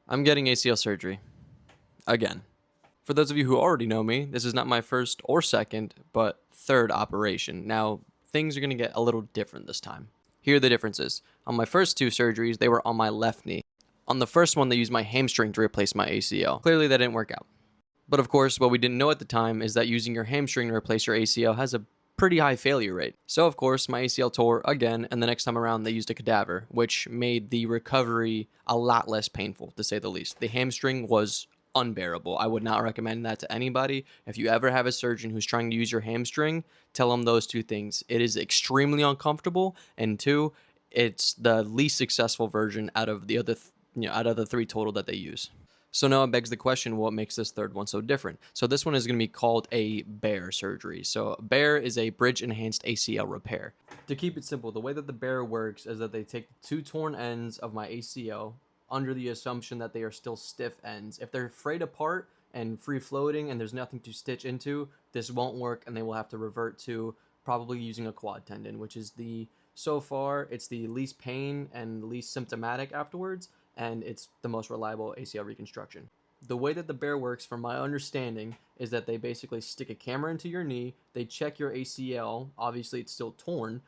I'm getting ACL surgery. Again. For those of you who already know me, this is not my first or second, but third operation. Now, things are going to get a little different this time. Here are the differences. On my first two surgeries, they were on my left knee. On the first one, they used my hamstring to replace my ACL. Clearly, that didn't work out. But of course, what we didn't know at the time is that using your hamstring to replace your ACL has a pretty high failure rate. So of course, my ACL tore again, and the next time around they used a cadaver, which made the recovery a lot less painful, to say the least. The hamstring was unbearable. I would not recommend that to anybody. If you ever have a surgeon who's trying to use your hamstring, tell them those two things. It is extremely uncomfortable, and two, it's the least successful version out of the other, out of the three total that they use. So now it begs the question, what makes this third one so different? So this one is going to be called a BEAR surgery. So BEAR is a bridge enhanced ACL repair. To keep it simple, the way that the BEAR works is that they take the two torn ends of my ACL under the assumption that they are still stiff ends. If they're frayed apart and free floating and there's nothing to stitch into, this won't work and they will have to revert to probably using a quad tendon, which is so far, it's the least pain and least symptomatic afterwards, and it's the most reliable ACL reconstruction. The way that the BEAR works, from my understanding, is that they basically stick a camera into your knee, they check your ACL, obviously it's still torn,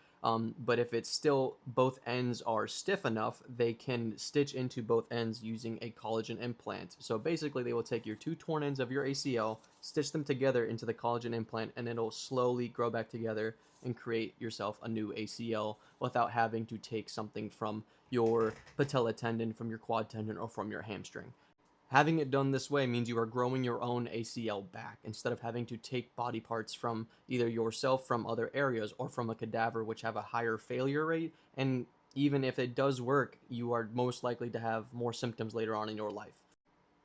but if it's still, both ends are stiff enough, they can stitch into both ends using a collagen implant. So basically they will take your two torn ends of your ACL, stitch them together into the collagen implant, and it'll slowly grow back together and create yourself a new ACL without having to take something from your patella tendon, from your quad tendon, or from your hamstring. Having it done this way means you are growing your own ACL back instead of having to take body parts from either yourself from other areas or from a cadaver, which have a higher failure rate. And even if it does work, you are most likely to have more symptoms later on in your life.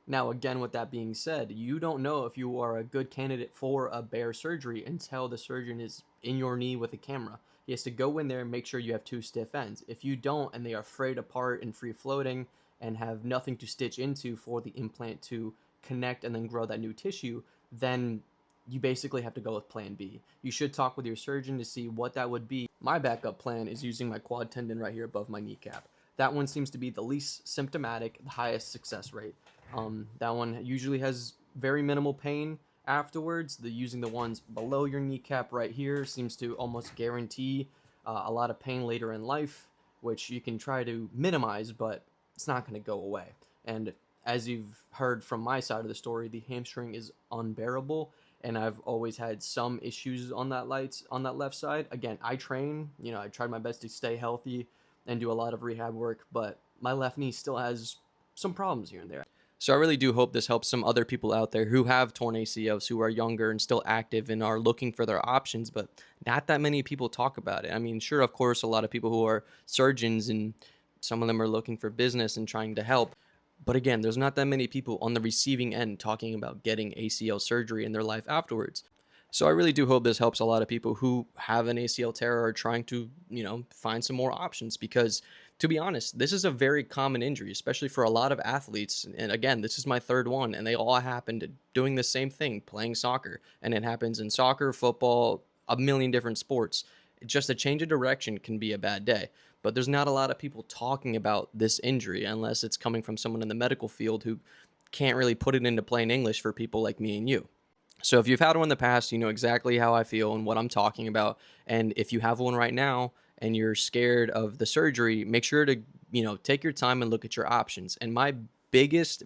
Now, again, with that being said, you don't know if you are a good candidate for a BEAR surgery until the surgeon is in your knee with a camera. He has to go in there and make sure you have two stiff ends. If you don't, and they are frayed apart and free floating and have nothing to stitch into for the implant to connect and then grow that new tissue, then you basically have to go with plan B. You should talk with your surgeon to see what that would be. My backup plan is using my quad tendon right here above my kneecap. That one seems to be the least symptomatic, the highest success rate. That one usually has very minimal pain afterwards. Using the ones below your kneecap right here seems to almost guarantee a lot of pain later in life, which you can try to minimize, but it's not going to go away. And as you've heard from my side of the story, the hamstring is unbearable, and I've always had some issues on that left side. Again, I train, I tried my best to stay healthy and do a lot of rehab work, but my left knee still has some problems here and there. So I really do hope this helps some other people out there who have torn ACLs, who are younger and still active and are looking for their options, but not that many people talk about it. I mean, sure, of course, a lot of people who are surgeons and some of them are looking for business and trying to help. But again, there's not that many people on the receiving end talking about getting ACL surgery in their life afterwards. So I really do hope this helps a lot of people who have an ACL tear or are trying to, find some more options, because to be honest, this is a very common injury, especially for a lot of athletes. And again, this is my third one, and they all happened doing the same thing, playing soccer. And it happens in soccer, football, a million different sports. Just a change of direction can be a bad day. But there's not a lot of people talking about this injury unless it's coming from someone in the medical field who can't really put it into plain English for people like me and you. So if you've had one in the past, you know exactly how I feel and what I'm talking about. And if you have one right now and you're scared of the surgery, make sure to, take your time and look at your options. And my biggest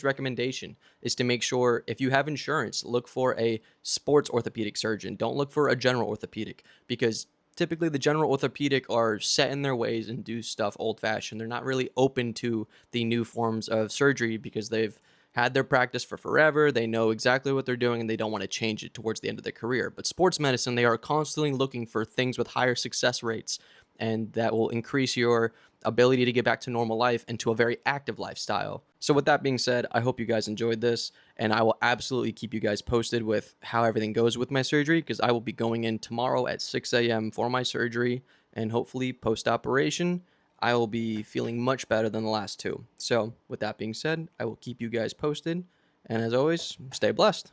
recommendation is to make sure, if you have insurance, look for a sports orthopedic surgeon. Don't look for a general orthopedic, because typically the general orthopedic are set in their ways and do stuff old fashioned. They're not really open to the new forms of surgery because they've had their practice for forever. They know exactly what they're doing and they don't want to change it towards the end of their career. But sports medicine, they are constantly looking for things with higher success rates, and that will increase your ability to get back to normal life and to a very active lifestyle. So with that being said, I hope you guys enjoyed this, and I will absolutely keep you guys posted with how everything goes with my surgery, because I will be going in tomorrow at 6 a.m. for my surgery, and hopefully post-operation I will be feeling much better than the last two. So with that being said, I will keep you guys posted, and as always, stay blessed.